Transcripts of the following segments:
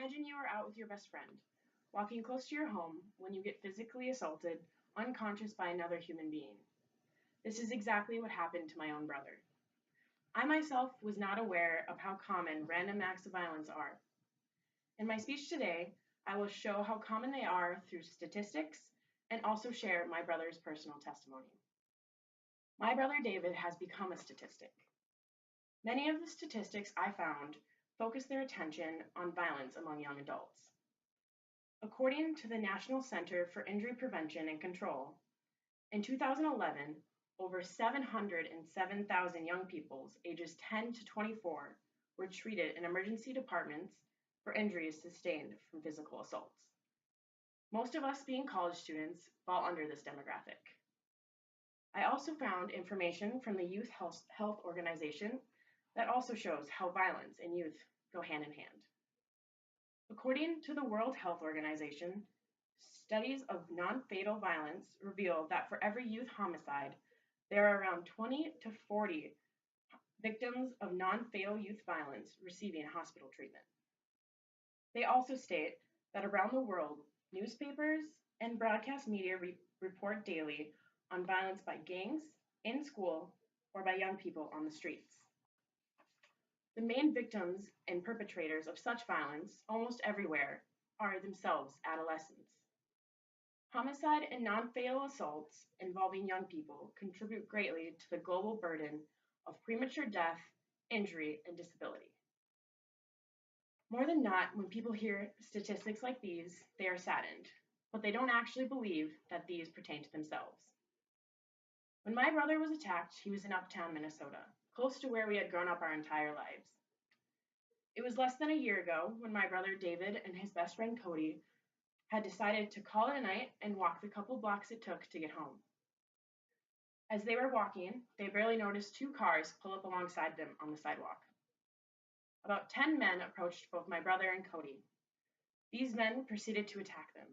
Imagine you are out with your best friend, walking close to your home when you get physically assaulted, unconscious by another human being. This is exactly what happened to my own brother. I myself was not aware of how common random acts of violence are. In my speech today, I will show how common they are through statistics and also share my brother's personal testimony. My brother David has become a statistic. Many of the statistics I found focus their attention on violence among young adults. According to the National Center for Injury Prevention and Control, in 2011, over 707,000 young people ages 10 to 24 were treated in emergency departments for injuries sustained from physical assaults. Most of us being college students fall under this demographic. I also found information from the Youth Health Organization that also shows how violence and youth go hand in hand. According to the World Health Organization, studies of non-fatal violence reveal that for every youth homicide, there are around 20 to 40 victims of non-fatal youth violence receiving hospital treatment. They also state that around the world, newspapers and broadcast media report daily on violence by gangs, in school, or by young people on the streets. The main victims and perpetrators of such violence, almost everywhere, are themselves adolescents. Homicide and non-fatal assaults involving young people contribute greatly to the global burden of premature death, injury, and disability. More than not, when people hear statistics like these, they are saddened, but they don't actually believe that these pertain to themselves. When my brother was attacked, he was in Uptown, Minnesota, close to where we had grown up our entire lives. It was less than a year ago when my brother David and his best friend Cody had decided to call it a night and walk the couple blocks it took to get home. As they were walking, they barely noticed two cars pull up alongside them on the sidewalk. About 10 men approached both my brother and Cody. These men proceeded to attack them.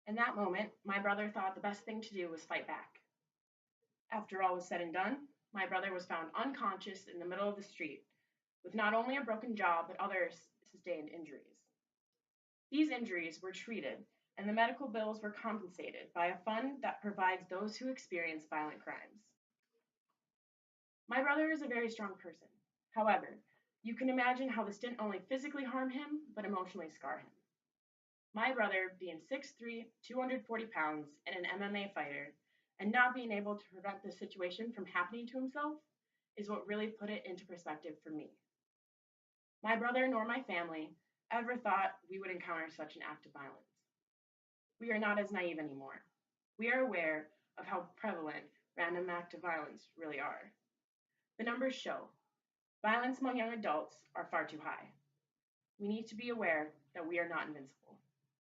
In that moment, my brother thought the best thing to do was fight back. After all was said and done, my brother was found unconscious in the middle of the street, with not only a broken jaw but other sustained injuries. These injuries were treated, and the medical bills were compensated by a fund that provides those who experience violent crimes. My brother is a very strong person. However, you can imagine how this didn't only physically harm him, but emotionally scar him. My brother, being 6'3", 240 pounds, and an MMA fighter, and not being able to prevent this situation from happening to himself, is what really put it into perspective for me. My brother nor my family ever thought we would encounter such an act of violence. We are not as naive anymore. We are aware of how prevalent random acts of violence really are. The numbers show violence among young adults are far too high. We need to be aware that we are not invincible.